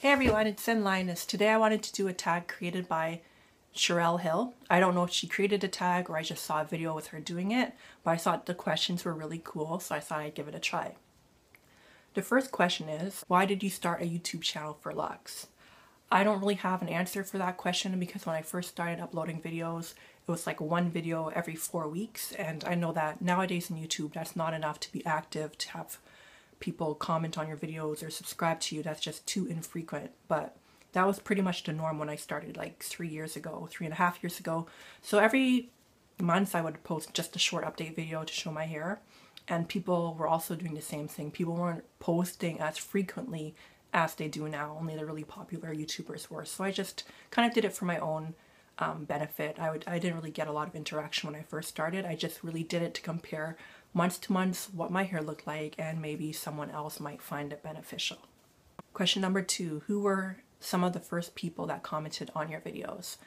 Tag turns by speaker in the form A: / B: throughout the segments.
A: Hey everyone, it's Zen Linus. Today I wanted to do a tag created by Sherelle Hill. I don't know if she created a tag or I just saw a video with her doing it, but I thought the questions were really cool, so I thought I'd give it a try. The first question is, why did you start a YouTube channel for locks? I don't really have an answer for that question because when I first started uploading videos, it was like one video every 4 weeks, and I know that nowadays in YouTube that's not enough to be active, to have people comment on your videos or subscribe to you. That's just too infrequent. But that was pretty much the norm when I started like 3.5 years ago. So every month I would post just a short update video to show my hair, and people were also doing the same thing. People weren't posting as frequently as they do now. Only the really popular YouTubers were. So I just kind of did it for my own benefit. I didn't really get a lot of interaction when I first started. I just really did it to compare month to month what my hair looked like, and maybe someone else might find it beneficial. Question number 2, who were some of the first people that commented on your videos?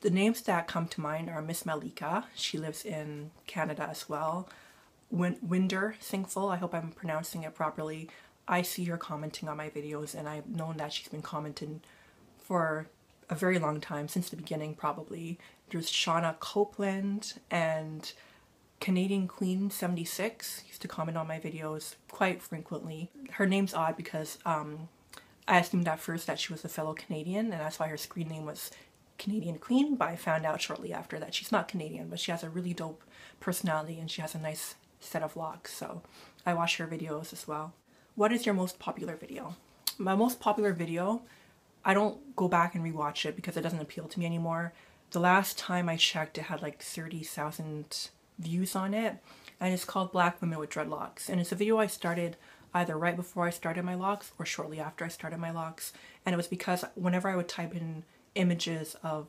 A: The names that come to mind are Miss Malika, she lives in Canada as well. Winder Singful, I hope I'm pronouncing it properly. I see her commenting on my videos, and I've known that she's been commenting for a very long time, since the beginning probably. There's Shauna Copeland, and Canadian Queen 76 used to comment on my videos quite frequently. Her name's odd because I assumed at first that she was a fellow Canadian, and that's why her screen name was Canadian Queen, but I found out shortly after that she's not Canadian, but she has a really dope personality and she has a nice set of locks, so I watch her videos as well. What is your most popular video? My most popular video, I don't go back and rewatch it because it doesn't appeal to me anymore. The last time I checked, it had like 30,000 views on it, and it's called Black Women with Dreadlocks, and it's a video I started either right before I started my locks or shortly after I started my locks. And it was because whenever I would type in images of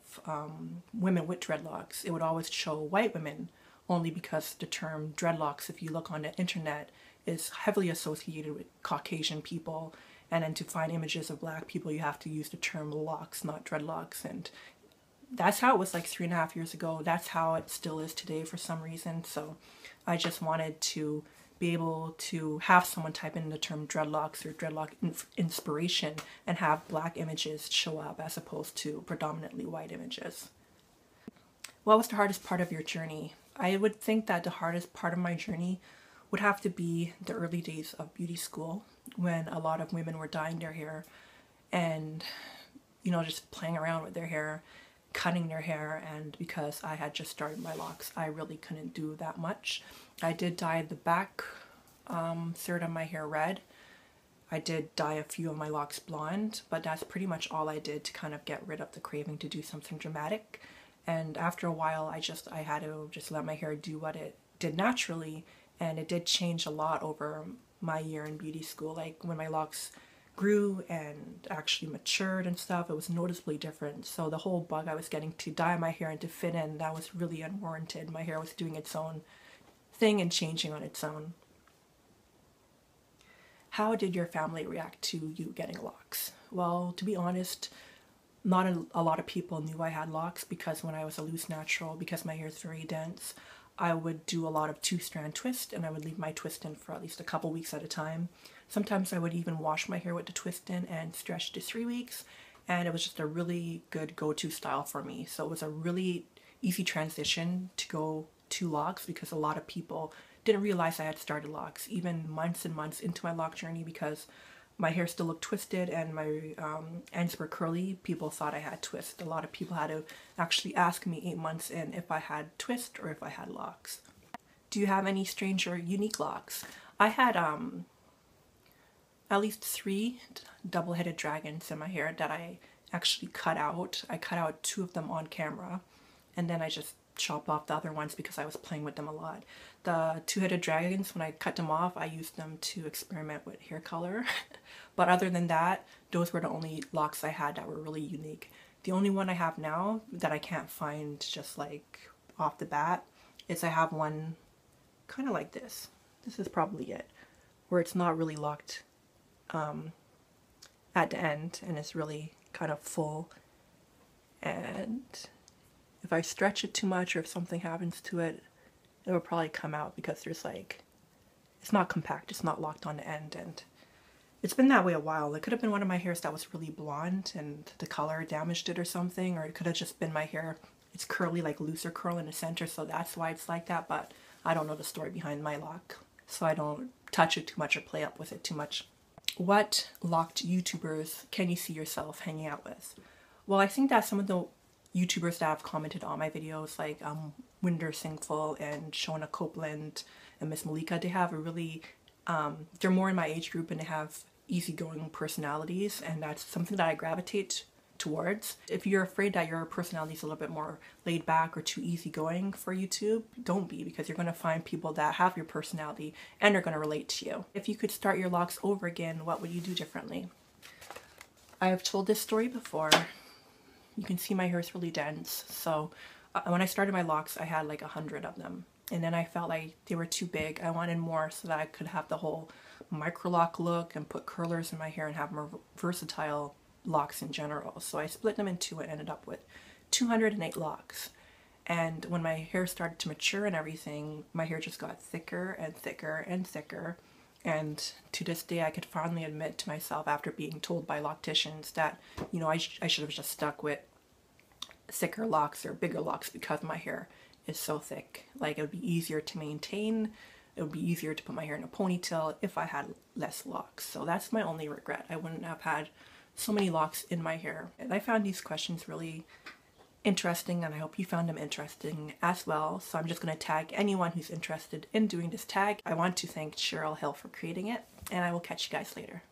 A: women with dreadlocks, it would always show white women, only because the term dreadlocks, if you look on the internet, is heavily associated with Caucasian people, and then to find images of black people you have to use the term locks, not dreadlocks. And that's how it was like 3.5 years ago. That's how it still is today for some reason. So I just wanted to be able to have someone type in the term dreadlocks or dreadlock inspiration and have black images show up as opposed to predominantly white images. What was the hardest part of your journey? I would think that the hardest part of my journey would have to be the early days of beauty school, when a lot of women were dyeing their hair and, you know, just playing around with their hair, cutting their hair, and because I had just started my locks, I really couldn't do that much. I did dye the back third of my hair red. I did dye a few of my locks blonde, but that's pretty much all I did to kind of get rid of the craving to do something dramatic. And after a while, I had to just let my hair do what it did naturally, and it did change a lot over my year in beauty school. Like when my locks grew and actually matured and stuff, it was noticeably different. So the whole bug I was getting to dye my hair and to fit in, that was really unwarranted. My hair was doing its own thing and changing on its own. How did your family react to you getting locks? Well, to be honest, not a lot of people knew I had locks, because when I was a loose natural, because my hair is very dense, I would do a lot of two-strand twist, and I would leave my twist in for at least a couple weeks at a time. Sometimes I would even wash my hair with the twist in and stretch to 3 weeks, and it was just a really good go-to style for me. So it was a really easy transition to go to locks, because a lot of people didn't realize I had started locks, even months and months into my lock journey, because my hair still looked twisted and my ends were curly. People thought I had twist. A lot of people had to actually ask me 8 months in if I had twist or if I had locks. Do you have any strange or unique locks? I had at least 3 double-headed dragons in my hair that I actually cut out. I cut out 2 of them on camera, and then I just chopped off the other ones because I was playing with them a lot. The 2-headed dragons, when I cut them off, I used them to experiment with hair color. But other than that, those were the only locks I had that were really unique. The only one I have now that I can't find just like off the bat is I have one kind of like this. This is probably it, where it's not really locked at the end, and it's really kind of full, and if I stretch it too much or if something happens to it, it will probably come out, because there's like, it's not compact, it's not locked on the end, and It's been that way a while. It could have been one of my hairs that was really blonde and the color damaged it or something, or it could have just been my hair. It's curly, like looser curl in the center, so that's why it's like that, but I don't know the story behind my lock, so I don't touch it too much or play up with it too much. What locked YouTubers can you see yourself hanging out with? Well, I think that some of the YouTubers that have commented on my videos, like Winder Singful and Shona Copeland and Miss Malika, they have a really, they're more in my age group and they have easygoing personalities, and that's something that I gravitate towards. If you're afraid that your personality is a little bit more laid back or too easygoing for YouTube, don't be, because you're going to find people that have your personality and are going to relate to you. If you could start your locks over again, what would you do differently? I have told this story before. You can see my hair is really dense, so when I started my locks I had like 100 of them, and then I felt like they were too big. I wanted more so that I could have the whole micro lock look and put curlers in my hair and have more versatile locks in general. So I split them in two and ended up with 208 locks. And when my hair started to mature and everything, my hair just got thicker and thicker and thicker. And to this day, I could finally admit to myself, after being told by locticians, that, you know, I should have just stuck with thicker locks or bigger locks because my hair is so thick. Like, it would be easier to maintain. It would be easier to put my hair in a ponytail if I had less locks. So that's my only regret. I wouldn't have had so many locks in my hair. And I found these questions really interesting, and I hope you found them interesting as well. So I'm just going to tag anyone who's interested in doing this tag. I want to thank Cheryl Hill for creating it, and I will catch you guys later.